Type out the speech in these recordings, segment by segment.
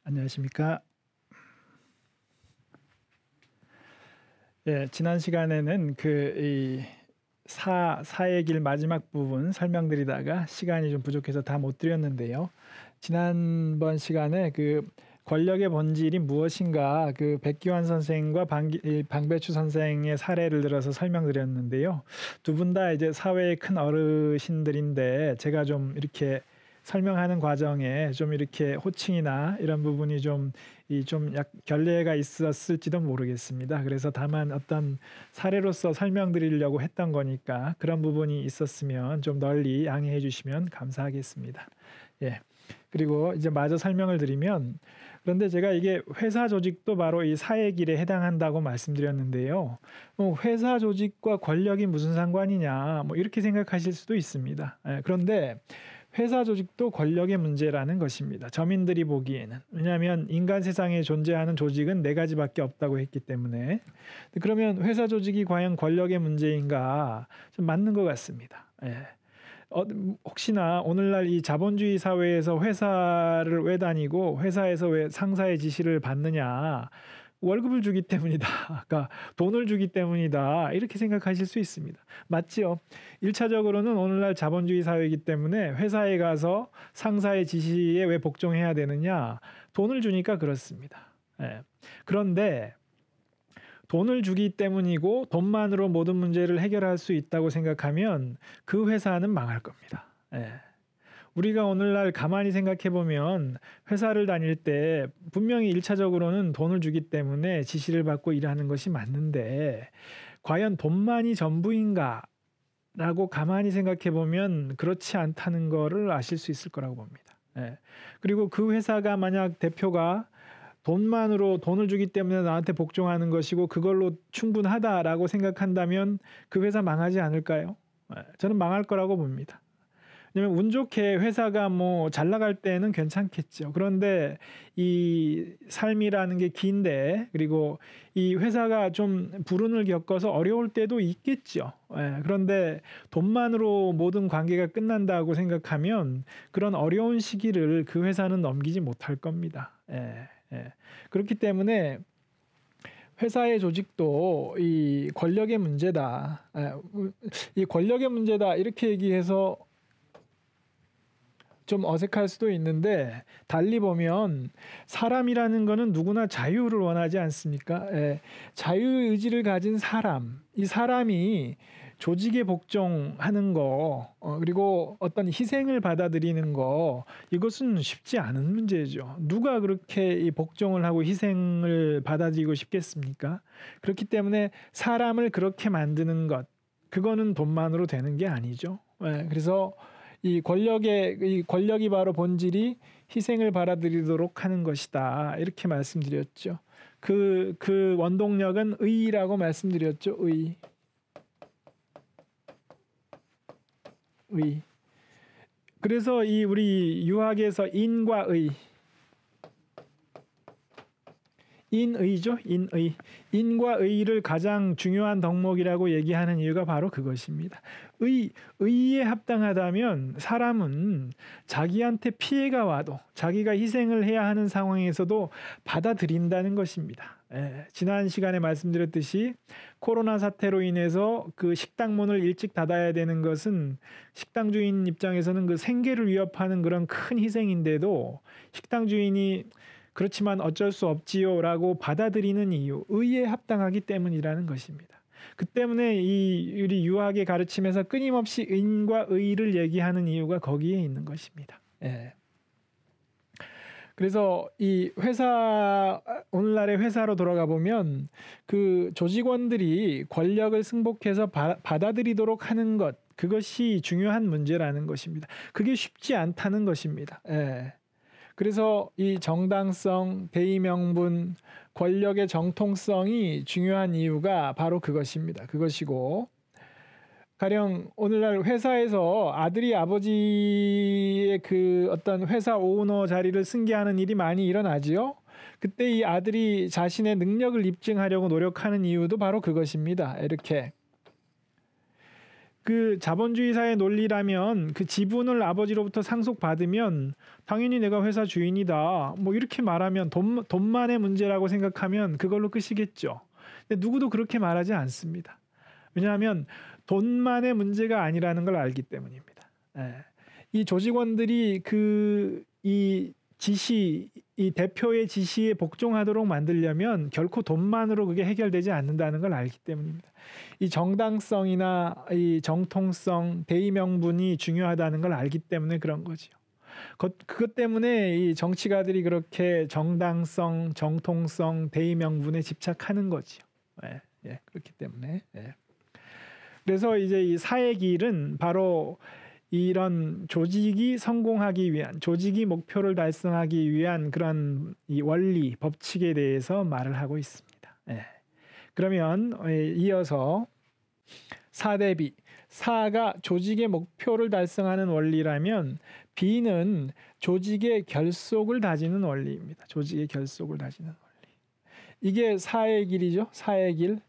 안녕하십니까? 예, 지난 시간에는 사의 길 마지막 부분 설명드리다가 시간이 좀 부족해서 다 못 드렸는데요. 지난번 시간에 권력의 본질이 무엇인가 백기환 선생과 방배추 선생의 사례를 들어서 설명드렸는데요. 두 분 다 이제 사회의 큰 어르신들인데 제가 좀 이렇게 설명하는 과정에 좀 이렇게 호칭이나 이런 부분이 좀 결례가 있었을지도 모르겠습니다. 그래서 다만 어떤 사례로서 설명드리려고 했던 거니까 그런 부분이 있었으면 좀 널리 양해해 주시면 감사하겠습니다. 예. 그리고 이제 마저 설명을 드리면, 그런데 제가 이게 회사 조직도 바로 이 사의 길에 해당한다고 말씀드렸는데요. 회사 조직과 권력이 무슨 상관이냐, 이렇게 생각하실 수도 있습니다. 예. 그런데 회사 조직도 권력의 문제라는 것입니다. 저민들이 보기에는. 왜냐하면 인간 세상에 존재하는 조직은 4가지밖에 없다고 했기 때문에. 그러면 회사 조직이 과연 권력의 문제인가? 좀 맞는 것 같습니다. 예. 혹시나 오늘날 이 자본주의 사회에서 회사를 왜 다니고 회사에서 왜 상사의 지시를 받느냐? 월급을 주기 때문이다. 그러니까 돈을 주기 때문이다. 이렇게 생각하실 수 있습니다. 맞지요? 1차적으로는 오늘날 자본주의 사회이기 때문에 회사에 가서 상사의 지시에 왜 복종해야 되느냐? 돈을 주니까 그렇습니다. 예. 그런데 돈을 주기 때문이고 돈만으로 모든 문제를 해결할 수 있다고 생각하면 그 회사는 망할 겁니다. 예. 우리가 오늘날 가만히 생각해 보면 회사를 다닐 때 분명히 1차적으로는 돈을 주기 때문에 지시를 받고 일하는 것이 맞는데 과연 돈만이 전부인가? 라고 가만히 생각해 보면 그렇지 않다는 거를 아실 수 있을 거라고 봅니다. 예. 그리고 그 회사가 만약 대표가 돈을 주기 때문에 나한테 복종하는 것이고 그걸로 충분하다라고 생각한다면 그 회사 망하지 않을까요? 저는 망할 거라고 봅니다. 왜냐면 운 좋게 회사가 잘 나갈 때는 괜찮겠죠. 그런데 이 삶이라는 게 긴데, 그리고 이 회사가 좀 불운을 겪어서 어려울 때도 있겠죠. 그런데 돈만으로 모든 관계가 끝난다고 생각하면 그런 어려운 시기를 그 회사는 넘기지 못할 겁니다. 그렇기 때문에 회사의 조직도 이 권력의 문제다. 이 권력의 문제다. 이렇게 얘기해서 좀 어색할 수도 있는데 달리 보면 사람이라는 거는 누구나 자유를 원하지 않습니까? 자유의지를 가진 사람, 이 사람이 조직에 복종하는 거, 그리고 어떤 희생을 받아들이는 거, 이것은 쉽지 않은 문제죠. 누가 그렇게 이 복종을 하고 희생을 받아들이고 싶겠습니까? 그렇기 때문에 사람을 그렇게 만드는 것, 그거는 돈만으로 되는 게 아니죠. 그래서 이 권력이 바로 본질이 희생을 받아들이도록 하는 것이다. 이렇게 말씀드렸죠. 그 원동력은 의라고 말씀드렸죠. 의. 그래서 우리 유학에서 인과 의. 인의죠. 인과 의를 가장 중요한 덕목이라고 얘기하는 이유가 바로 그것입니다. 의에 합당하다면 사람은 자기한테 피해가 와도 자기가 희생을 해야 하는 상황에서도 받아들인다는 것입니다. 지난 시간에 말씀드렸듯이 코로나 사태로 인해서 그 식당 문을 일찍 닫아야 되는 것은 식당 주인 입장에서는 그 생계를 위협하는 그런 큰 희생인데도 식당 주인이 그렇지만 어쩔 수 없지요라고 받아들이는 이유, 의에 합당하기 때문이라는 것입니다. 그 때문에 우리 유학의 가르침에서 끊임없이 인과 의를 얘기하는 이유가 거기에 있는 것입니다. 그래서 이 오늘날의 회사로 돌아가 보면 그 조직원들이 권력을 승복해서 받아들이도록 하는 것, 그것이 중요한 문제라는 것입니다. 그게 쉽지 않다는 것입니다. 그래서 이 정당성, 대의명분, 권력의 정통성이 중요한 이유가 바로 그것입니다. 그것이고, 가령 오늘날 회사에서 아들이 아버지의 그 어떤 회사 오너 자리를 승계하는 일이 많이 일어나지요. 그때 이 아들이 자신의 능력을 입증하려고 노력하는 이유도 바로 그것입니다. 이렇게 그 자본주의 사회 논리라면 그 지분을 아버지로부터 상속받으면 당연히 내가 회사 주인이다. 뭐 이렇게 말하면 돈만의 문제라고 생각하면 그걸로 끝이겠죠. 근데 누구도 그렇게 말하지 않습니다. 왜냐하면 돈만의 문제가 아니라는 걸 알기 때문입니다. 예. 이 조직원들이 이 대표의 지시에 복종하도록 만들려면 결코 돈만으로 그게 해결되지 않는다는 걸 알기 때문입니다. 이 정당성이나 이 정통성, 대의 명분이 중요하다는 걸 알기 때문에 그런 거죠. 그것 때문에 이 정치가들이 그렇게 정당성, 정통성, 대의 명분에 집착하는 거죠. 예, 예, 그렇기 때문에. 예. 그래서 이제 이 사의 길은 바로 이런 조직이 성공하기 위한, 조직이 목표를 달성하기 위한 그런 이 원리, 법칙에 대해서 말을 하고 있습니다. 예. 그러면 이어서 사대비, 사가 조직의 목표를 달성하는 원리라면 비는 조직의 결속을 다지는 원리입니다. 조직의 결속을 다지는 원리. 이게 사의 길이죠. 사의 길.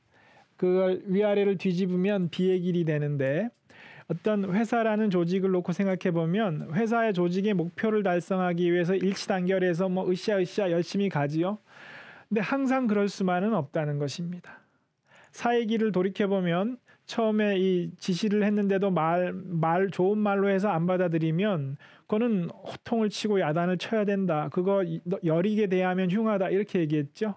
그걸 위아래를 뒤집으면 비의 길이 되는데 어떤 회사라는 조직을 놓고 생각해 보면 회사의 조직의 목표를 달성하기 위해서 일치단결해서 뭐 으쌰으쌰 열심히 가지요. 근데 항상 그럴 수만은 없다는 것입니다. 사의 길을 돌이켜 보면 처음에 이 지시를 했는데도 좋은 말로 해서 안 받아들이면 그거는 호통을 치고 야단을 쳐야 된다. 그거 여리게 대하면 흉하다. 이렇게 얘기했죠.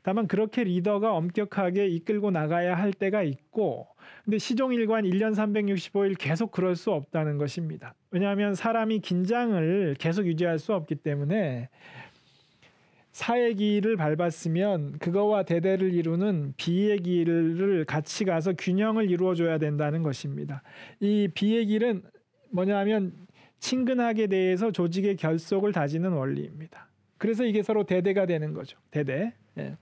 다만 그렇게 리더가 엄격하게 이끌고 나가야 할 때가 있고 근데 시종일관 1년 365일 계속 그럴 수 없다는 것입니다. 왜냐하면 사람이 긴장을 계속 유지할 수 없기 때문에 사의 길을 밟았으면 그거와 대대를 이루는 비의 길을 같이 가서 균형을 이루어줘야 된다는 것입니다. 이 비의 길은 뭐냐면 친근하게 대해서 조직의 결속을 다지는 원리입니다. 그래서 이게 서로 대대가 되는 거죠. 대대. 예.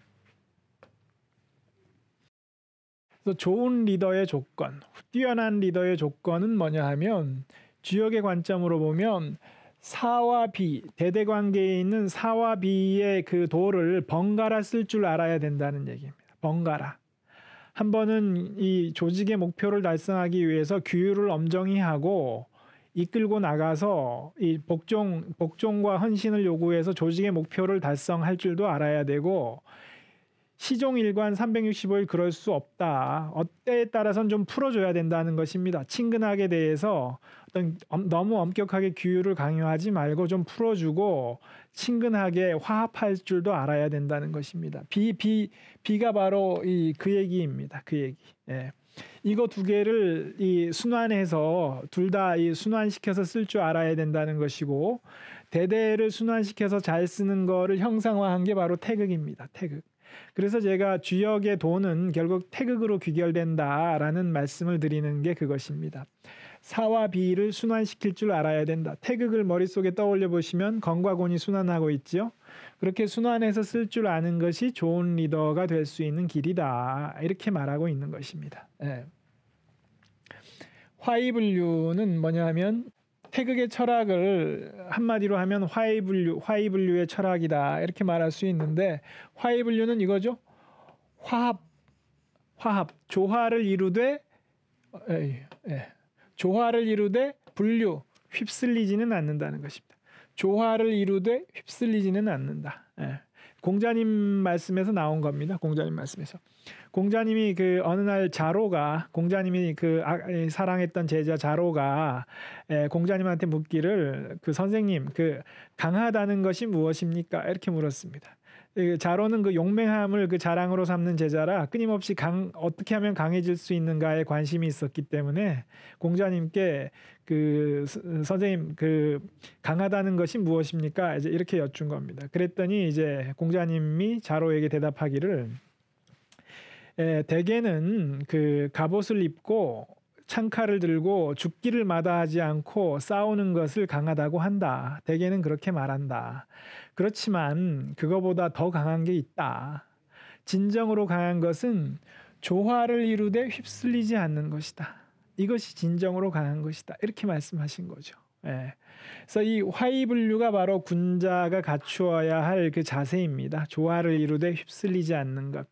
그래서 좋은 리더의 조건, 뛰어난 리더의 조건은 뭐냐 하면 주역의 관점으로 보면 사와 비, 대대 관계에 있는 사와 비의 그 도를 번갈아 쓸 줄 알아야 된다는 얘기입니다. 번갈아. 한 번은 이 조직의 목표를 달성하기 위해서 규율을 엄정히 하고 이끌고 나가서 이 복종과 헌신을 요구해서 조직의 목표를 달성할 줄도 알아야 되고 시종일관 365일 그럴 수 없다. 때에 따라서는 좀 풀어줘야 된다는 것입니다. 친근하게 대해서 너무 엄격하게 규율을 강요하지 말고 좀 풀어주고 친근하게 화합할 줄도 알아야 된다는 것입니다. 비가 바로 그 얘기입니다. 그 얘기. 예. 이거 두 개를 순환해서 둘 다 순환시켜서 쓸 줄 알아야 된다는 것이고 대대를 순환시켜서 잘 쓰는 거를 형상화한 게 바로 태극입니다. 태극. 그래서 제가 주역의 도는 결국 태극으로 귀결된다라는 말씀을 드리는 게 그것입니다. 사와 비를 순환시킬 줄 알아야 된다. 태극을 머릿속에 떠올려 보시면 건과 곤이 순환하고 있죠. 그렇게 순환해서 쓸 줄 아는 것이 좋은 리더가 될 수 있는 길이다. 이렇게 말하고 있는 것입니다. 예. 화이분류는 뭐냐 하면 태극의 철학을 한마디로 하면 화이분류의 철학이다. 이렇게 말할 수 있는데 화이분류는 이거죠. 화합, 조화를 이루되 분류, 휩쓸리지는 않는다는 것입니다. 조화를 이루되 휩쓸리지는 않는다. 예. 공자님 말씀에서 나온 겁니다. 공자님 말씀에서. 공자님이 어느 날 자로가 공자님이 사랑했던 제자 자로가 공자님한테 묻기를 선생님 강하다는 것이 무엇입니까? 이렇게 물었습니다. 자로는 용맹함을 자랑으로 삼는 제자라 끊임없이 어떻게 하면 강해질 수 있는가에 관심이 있었기 때문에 공자님께 선생님 강하다는 것이 무엇입니까? 이제 이렇게 여쭌 겁니다. 그랬더니 이제 공자님이 자로에게 대답하기를 대개는 갑옷을 입고 창칼을 들고 죽기를 마다하지 않고 싸우는 것을 강하다고 한다. 대개는 그렇게 말한다. 그렇지만 그거보다 더 강한 게 있다. 진정으로 강한 것은 조화를 이루되 휩쓸리지 않는 것이다. 이것이 진정으로 강한 것이다. 이렇게 말씀하신 거죠. 예. 그래서 이 화이분류가 바로 군자가 갖추어야 할 자세입니다. 조화를 이루되 휩쓸리지 않는 것.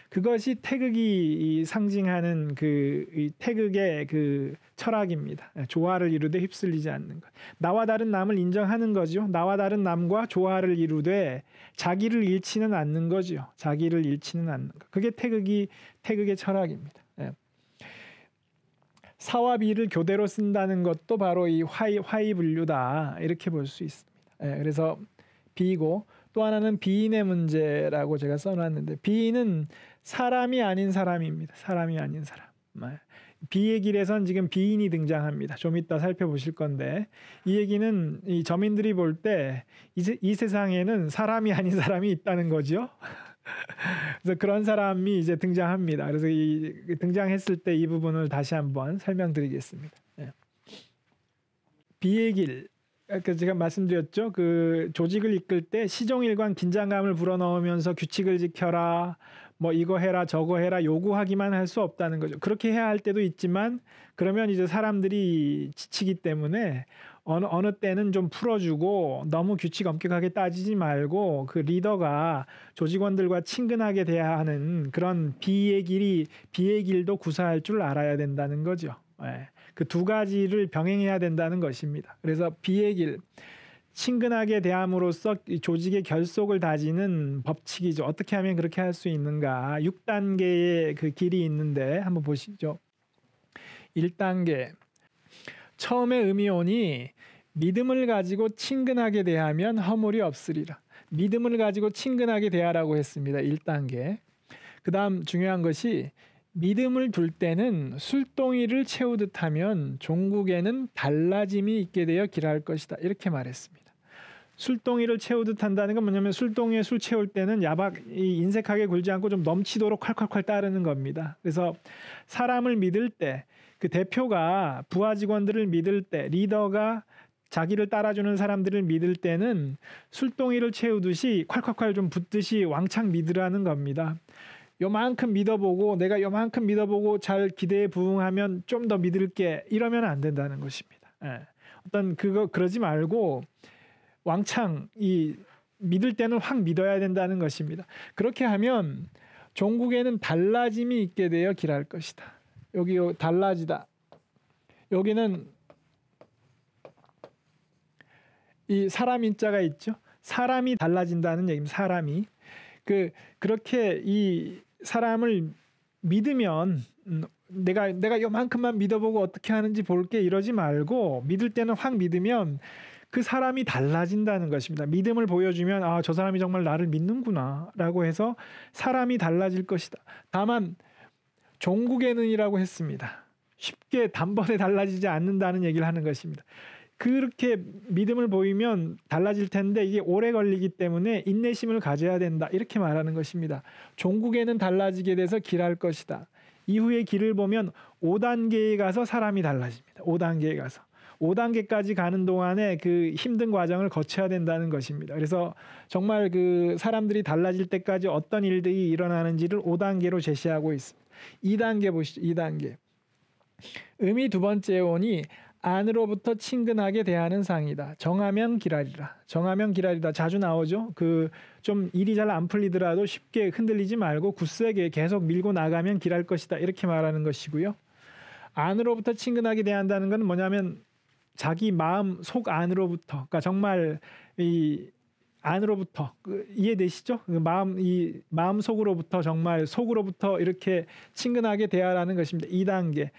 그것이 태극이 상징하는 이 태극의 그 철학입니다. 조화를 이루되 휩쓸리지 않는 것. 나와 다른 남을 인정하는 거죠. 나와 다른 남과 조화를 이루되 자기를 잃지는 않는 거죠. 자기를 잃지는 않는 것. 그게 태극의 철학입니다. 사와 비를 교대로 쓴다는 것도 바로 이 화이 분류다 이렇게 볼 수 있습니다. 그래서 비이고 또 하나는 비인의 문제라고 제가 써놨는데 비인은 사람이 아닌 사람입니다. 사람이 아닌 사람. 비의 길에선 지금 비인이 등장합니다. 좀 이따 살펴보실 건데 이 얘기는 이 저민들이 볼 때 이 세상에는 사람이 아닌 사람이 있다는 거죠. 그래서 그런 사람이 이제 등장합니다. 그래서 등장했을 때 이 부분을 다시 한번 설명드리겠습니다. 비의 길, 아까 제가 말씀드렸죠. 그 조직을 이끌 때 시종일관 긴장감을 불어넣으면서 규칙을 지켜라, 뭐 이거 해라, 저거 해라 요구하기만 할 수 없다는 거죠. 그렇게 해야 할 때도 있지만 그러면 이제 사람들이 지치기 때문에 어느 때는 좀 풀어주고 너무 규칙 엄격하게 따지지 말고 그 리더가 조직원들과 친근하게 대해야 하는 그런 비의 길도 구사할 줄 알아야 된다는 거죠. 그 두 가지를 병행해야 된다는 것입니다. 그래서 비의 길, 친근하게 대함으로써 조직의 결속을 다지는 법칙이죠. 어떻게 하면 그렇게 할 수 있는가? 6단계의 그 길이 있는데 한번 보시죠. 1단계. 처음에 음이 오니 믿음을 가지고 친근하게 대하면 허물이 없으리라. 믿음을 가지고 친근하게 대하라고 했습니다. 1단계. 그 다음 중요한 것이 믿음을 둘 때는 술동이를 채우듯 하면 종국에는 달라짐이 있게 되어 길할 것이다. 이렇게 말했습니다. 술동이를 채우듯 한다는 건 뭐냐면 술동이에 술 채울 때는 인색하게 굴지 않고 좀 넘치도록 콸콸콸 따르는 겁니다. 그래서 사람을 믿을 때 그 대표가 부하 직원들을 믿을 때 리더가 자기를 따라주는 사람들을 믿을 때는 술동이를 채우듯이 콸콸콸 좀 붓듯이 왕창 믿으라는 겁니다. 요만큼 믿어보고 내가 요만큼 믿어보고 잘 기대에 부응하면 좀 더 믿을게 이러면 안 된다는 것입니다. 그러지 말고 왕창 믿을 때는 확 믿어야 된다는 것입니다. 그렇게 하면 종국에는 달라짐이 있게 되어 길할 것이다. 여기 달라지다. 여기는 이 사람 인자가 있죠. 사람이 달라진다는 얘기입니다. 사람이 그렇게 이 사람을 믿으면 내가 요만큼만 믿어보고 어떻게 하는지 볼게 이러지 말고 믿을 때는 확 믿으면 그 사람이 달라진다는 것입니다. 믿음을 보여주면 저 사람이 정말 나를 믿는구나 라고 해서 사람이 달라질 것이다. 다만 종국에는이라고 했습니다. 쉽게 단번에 달라지지 않는다는 얘기를 하는 것입니다. 그렇게 믿음을 보이면 달라질 텐데 이게 오래 걸리기 때문에 인내심을 가져야 된다. 이렇게 말하는 것입니다. 종국에는 달라지게 돼서 길할 것이다. 이후에 길을 보면 5단계에 가서 사람이 달라집니다. 5단계에 가서. 5단계까지 가는 동안에 그 힘든 과정을 거쳐야 된다는 것입니다. 그래서 정말 그 사람들이 달라질 때까지 어떤 일들이 일어나는지를 5단계로 제시하고 있습니다. 2단계 보시죠. 2단계. 음이 두 번째에 오니 안으로부터 친근하게 대하는 상이다. 정하면 기라리라. 정하면 기라리다. 자주 나오죠. 좀 일이 잘 안 풀리더라도 쉽게 흔들리지 말고 굳세게 계속 밀고 나가면 길할 것이다. 이렇게 말하는 것이고요. 안으로부터 친근하게 대한다는 건 뭐냐면 자기 마음 속 안으로부터, 그러니까 정말 이 안으로부터 이해되시죠? 마음 속으로부터 정말 속으로부터 이렇게 친근하게 대하라는 것입니다. 2단계.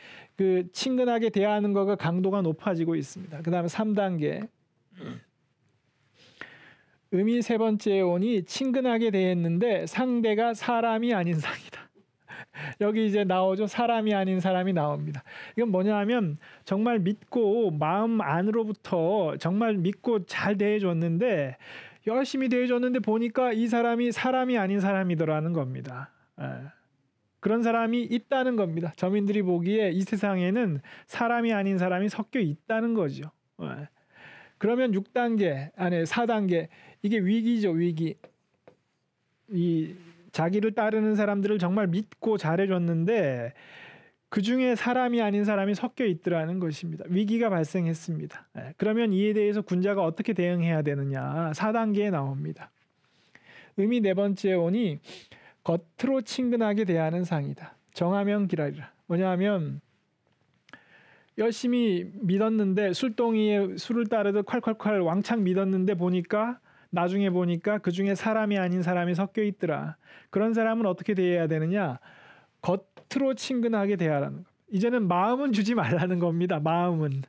친근하게 대하는 거가 강도가 높아지고 있습니다. 그다음에 3단계. 음이 세 번째에 오니 친근하게 대했는데 상대가 사람이 아닌 상이다. 여기 이제 나오죠. 사람이 아닌 사람이 나옵니다. 이건 뭐냐 하면 정말 믿고 마음 안으로부터 정말 믿고 잘 대해줬는데 열심히 대해줬는데 보니까 이 사람이 아닌 사람이더라는 겁니다. 그런 사람이 있다는 겁니다. 저민들이 보기에 이 세상에는 사람이 아닌 사람이 섞여 있다는 거죠. 그러면 6단계, 4단계 이게 위기죠. 위기. 자기를 따르는 사람들을 정말 믿고 잘해줬는데 그중에 사람이 아닌 사람이 섞여 있더라는 것입니다. 위기가 발생했습니다. 그러면 이에 대해서 군자가 어떻게 대응해야 되느냐 4단계에 나옵니다. 음이 네 번째에 오니 겉으로 친근하게 대하는 상이다. 정하면 기라리라. 뭐냐면 열심히 믿었는데 술동이에 술을 따르듯 콸콸콸 왕창 믿었는데 나중에 보니까 그중에 사람이 아닌 사람이 섞여 있더라. 그런 사람은 어떻게 대해야 되느냐? 겉으로 친근하게 대하라는 겁니다. 이제는 마음은 주지 말라는 겁니다. 마음은.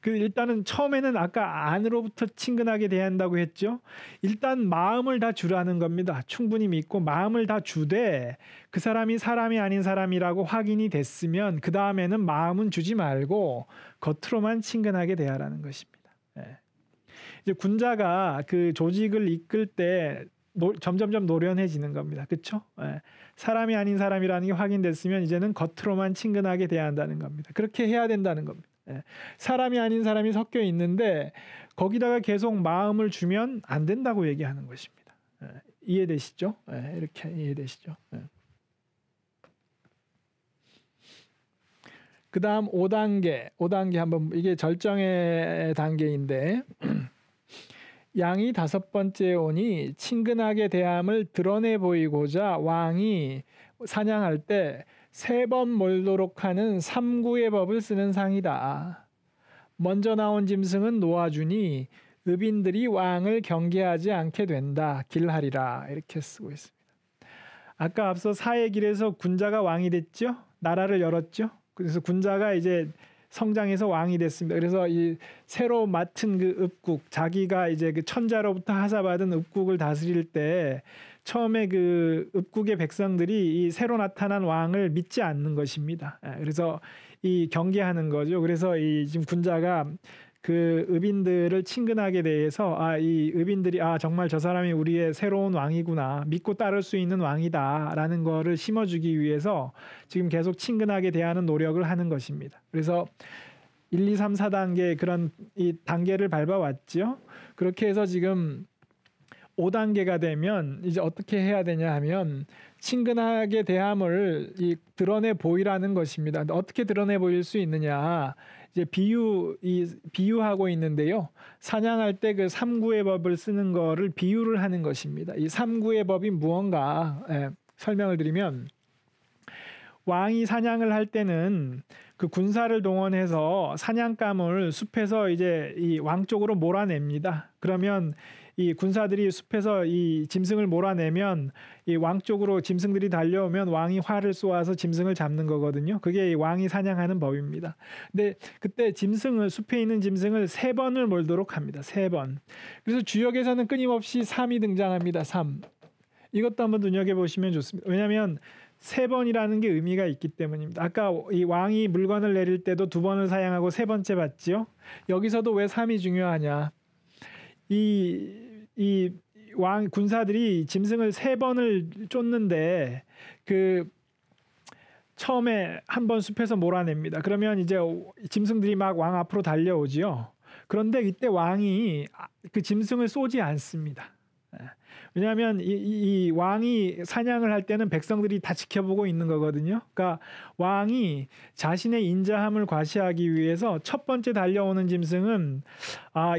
일단은 처음에는 아까 안으로부터 친근하게 대한다고 했죠. 일단 마음을 다 주라는 겁니다. 충분히 믿고 마음을 다 주되 그 사람이 사람이 아닌 사람이라고 확인이 됐으면 그 다음에는 마음은 주지 말고 겉으로만 친근하게 대하라는 것입니다. 예. 이제 군자가 그 조직을 이끌 때 점점점 노련해지는 겁니다. 그렇죠? 예. 사람이 아닌 사람이라는 게 확인됐으면 이제는 겉으로만 친근하게 대해야 한다는 겁니다. 그렇게 해야 된다는 겁니다. 예. 사람이 아닌 사람이 섞여 있는데 거기다가 계속 마음을 주면 안 된다고 얘기하는 것입니다. 예. 이해되시죠? 예. 이렇게 이해되시죠? 예. 그 다음 5단계 한번 이게 절정의 단계인데 양이 5번째 오니 친근하게 대함을 드러내 보이고자 왕이 사냥할 때 3번 몰도록 하는 삼구의 법을 쓰는 상이다. 먼저 나온 짐승은 놓아주니 의빈들이 왕을 경계하지 않게 된다. 길하리라. 이렇게 쓰고 있습니다. 아까 앞서 사의 길에서 군자가 왕이 됐죠. 나라를 열었죠. 그래서 군자가 이제 성장해서 왕이 됐습니다. 그래서 이 새로 맡은 그 읍국, 자기가 이제 그 천자로부터 하사받은 읍국을 다스릴 때 처음에 그 읍국의 백성들이 이 새로 나타난 왕을 믿지 않는 것입니다. 그래서 이 경계하는 거죠. 그래서 이 지금 군자가 그 의빈들을 친근하게 대해서 이 의빈들이 정말 저 사람이 우리의 새로운 왕이구나, 믿고 따를 수 있는 왕이다라는 거를 심어주기 위해서 지금 계속 친근하게 대하는 노력을 하는 것입니다. 그래서 1, 2, 3, 4단계 그런 이 단계를 밟아왔죠. 그렇게 해서 지금 5단계가 되면 이제 어떻게 해야 되냐 하면 친근하게 대함을 드러내 보이라는 것입니다. 어떻게 드러내 보일 수 있느냐? 이제 비유하고 있는데요. 사냥할 때 그 삼구의 법을 쓰는 거를 비유를 하는 것입니다. 이 삼구의 법이 무언가 설명을 드리면 왕이 사냥을 할 때는 그 군사를 동원해서 사냥감을 숲에서 이제 이 왕 쪽으로 몰아냅니다. 그러면 이 군사들이 숲에서 이 짐승을 몰아내면 이 왕 쪽으로 짐승들이 달려오면 왕이 활을 쏘아서 짐승을 잡는 거거든요. 그게 왕이 사냥하는 법입니다. 근데 그때 숲에 있는 짐승을 3번을 몰도록 합니다. 3번. 그래서 주역에서는 끊임없이 3이 등장합니다. 3. 이것도 한번 눈여겨보시면 좋습니다. 왜냐하면 3번이라는 게 의미가 있기 때문입니다. 아까 이 왕이 물건을 내릴 때도 2번을 사용하고 3번째 봤지요. 여기서도 왜 3이 중요하냐? 이 군사들이 짐승을 3번을 쫓는데 그 처음에 한 번 숲에서 몰아냅니다. 그러면 이제 짐승들이 막 왕 앞으로 달려오지요. 그런데 이때 왕이 그 짐승을 쏘지 않습니다. 왜냐하면 이 왕이 사냥을 할 때는 백성들이 다 지켜보고 있는 거거든요. 그러니까 왕이 자신의 인자함을 과시하기 위해서 첫 번째 달려오는 짐승은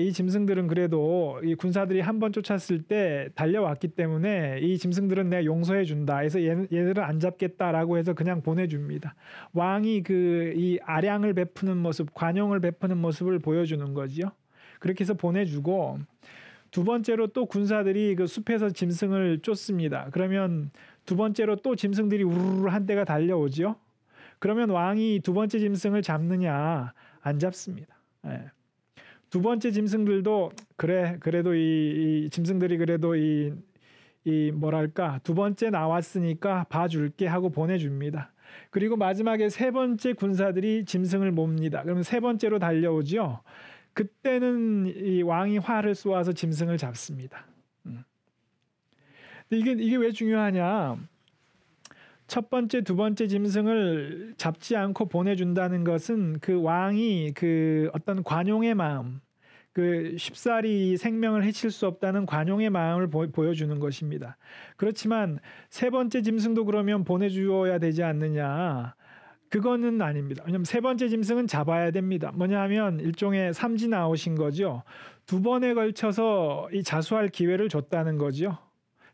이 짐승들은 그래도 이 군사들이 한 번 쫓았을 때 달려왔기 때문에 이 짐승들은 내가 용서해 준다. 그래서 얘들은 안 잡겠다라고 해서 그냥 보내줍니다. 왕이 이 아량을 베푸는 모습, 관용을 베푸는 모습을 보여주는 거죠. 그렇게 해서 보내주고 2번째로 또 군사들이 그 숲에서 짐승을 쫓습니다. 그러면 2번째로 또 짐승들이 우르르 한 대가 달려오죠. 그러면 왕이 2번째 짐승을 잡느냐? 안 잡습니다. 2번째 짐승들도 그래도 이 짐승들이 그래도 이 뭐랄까 2번째 나왔으니까 봐줄게 하고 보내줍니다. 그리고 마지막에 3번째 군사들이 짐승을 몹니다. 그러면 3번째로 달려오죠. 그때는 이 왕이 활을 쏘아서 짐승을 잡습니다. 이게 왜 중요하냐? 첫 번째, 2번째 짐승을 잡지 않고 보내준다는 것은 그 왕이 그 어떤 관용의 마음, 그 쉽사리 생명을 해칠 수 없다는 관용의 마음을 보여주는 것입니다. 그렇지만 3번째 짐승도 그러면 보내주어야 되지 않느냐? 그거는 아닙니다. 왜냐하면 3번째 짐승은 잡아야 됩니다. 뭐냐 하면 일종의 삼진 아웃인 거죠. 2번에 걸쳐서 이 자수할 기회를 줬다는 거죠.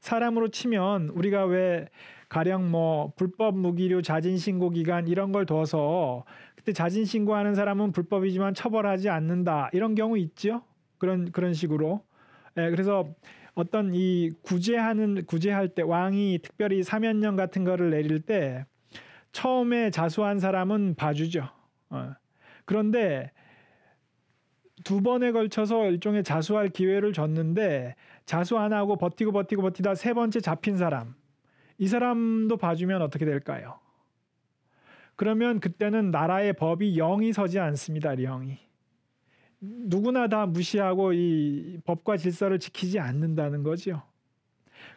사람으로 치면 우리가 왜 가령 뭐 불법 무기류 자진 신고 기간 이런 걸 둬서 그때 자진 신고하는 사람은 불법이지만 처벌하지 않는다 이런 경우 있죠. 그런 식으로. 예, 그래서 어떤 이 구제할 때 왕이 특별히 사면령 같은 거를 내릴 때 처음에 자수한 사람은 봐주죠. 그런데 두 번에 걸쳐서 일종의 자수할 기회를 줬는데 자수 안 하고 버티다 세 번째 잡힌 사람, 이 사람도 봐주면 어떻게 될까요? 그러면 그때는 나라의 법이 0이 서지 않습니다. 0이. 누구나 다 무시하고 이 법과 질서를 지키지 않는다는 거죠.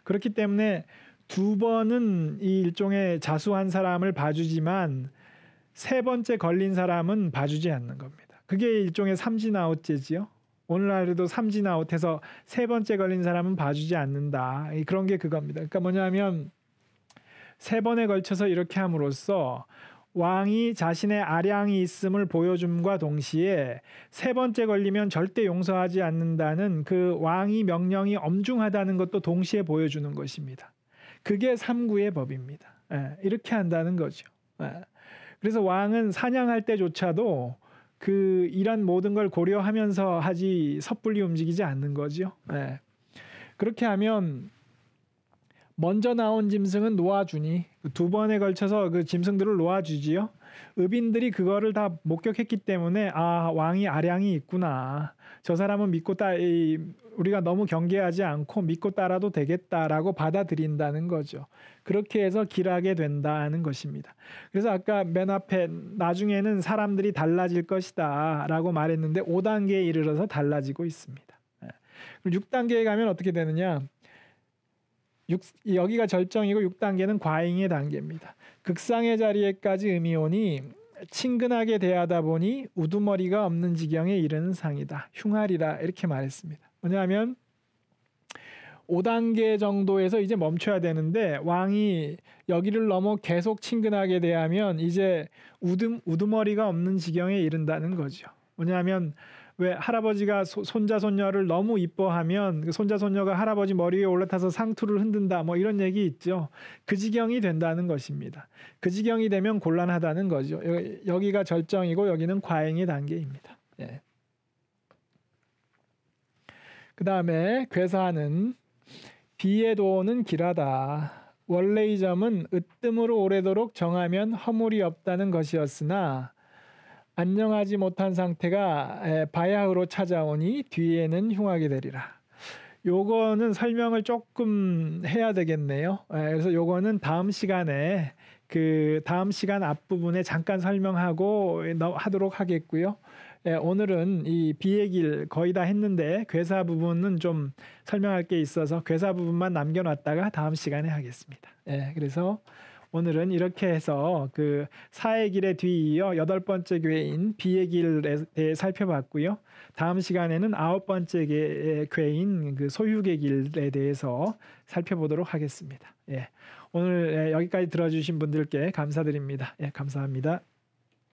그렇기 때문에 두 번은 이 일종의 자수한 사람을 봐주지만 세 번째 걸린 사람은 봐주지 않는 겁니다. 그게 일종의 삼진아웃제지요. 오늘날에도 삼진아웃해서 세 번째 걸린 사람은 봐주지 않는다. 그런 게 그겁니다. 그러니까 뭐냐면 세 번에 걸쳐서 이렇게 함으로써 왕이 자신의 아량이 있음을 보여줌과 동시에 세 번째 걸리면 절대 용서하지 않는다는 그 왕이 명령이 엄중하다는 것도 동시에 보여주는 것입니다. 그게 삼구의 법입니다. 이렇게 한다는 거죠. 그래서 왕은 사냥할 때조차도 이런 모든 걸 고려하면서 하지 섣불리 움직이지 않는 거죠. 그렇게 하면 먼저 나온 짐승은 놓아주니 두 번에 걸쳐서 그 짐승들을 놓아주지요. 의빈들이 그거를 다 목격했기 때문에 왕이 아량이 있구나. 저 사람은 우리가 너무 경계하지 않고 믿고 따라도 되겠다라고 받아들인다는 거죠. 그렇게 해서 길하게 된다는 것입니다. 그래서 아까 맨 앞에 나중에는 사람들이 달라질 것이다 라고 말했는데 5단계에 이르러서 달라지고 있습니다. 6단계에 가면 어떻게 되느냐. 여기가 절정이고 6단계는 과잉의 단계입니다. 극상의 자리에까지 음이 오니 친근하게 대하다 보니 우두머리가 없는 지경에 이르는 상이다. 흉하리라 이렇게 말했습니다. 뭐냐면 5단계 정도에서 이제 멈춰야 되는데 왕이 여기를 넘어 계속 친근하게 대하면 이제 우두머리가 없는 지경에 이른다는 거죠. 뭐냐면 왜 할아버지가 손자 손녀를 너무 이뻐하면 그 손자 손녀가 할아버지 머리 위에 올라타서 상투를 흔든다 뭐 이런 얘기 있죠. 그 지경이 된다는 것입니다. 그 지경이 되면 곤란하다는 거죠. 여기가 절정이고 여기는 과잉의 단계입니다. 그 다음에 괴사는 비의 도는 길하다. 원래의 점은 으뜸으로 오래도록 정하면 허물이 없다는 것이었으나 안녕하지 못한 상태가 바야흐로 찾아오니 뒤에는 흉하게 되리라. 요거는 설명을 조금 해야 되겠네요. 그래서 요거는 다음 시간에 다음 시간 앞부분에 잠깐 설명하고 하도록 하겠고요. 오늘은 이 비의 길 거의 다 했는데 괴사 부분은 좀 설명할 게 있어서 괴사 부분만 남겨놨다가 다음 시간에 하겠습니다. 그래서 오늘은 이렇게 해서 그 사의 길에 뒤이어 8번째 괴인 비의 길에 대해 살펴봤고요. 다음 시간에는 9번째 괴인 그 소유의 길에 대해서 살펴보도록 하겠습니다. 오늘 여기까지 들어주신 분들께 감사드립니다. 감사합니다.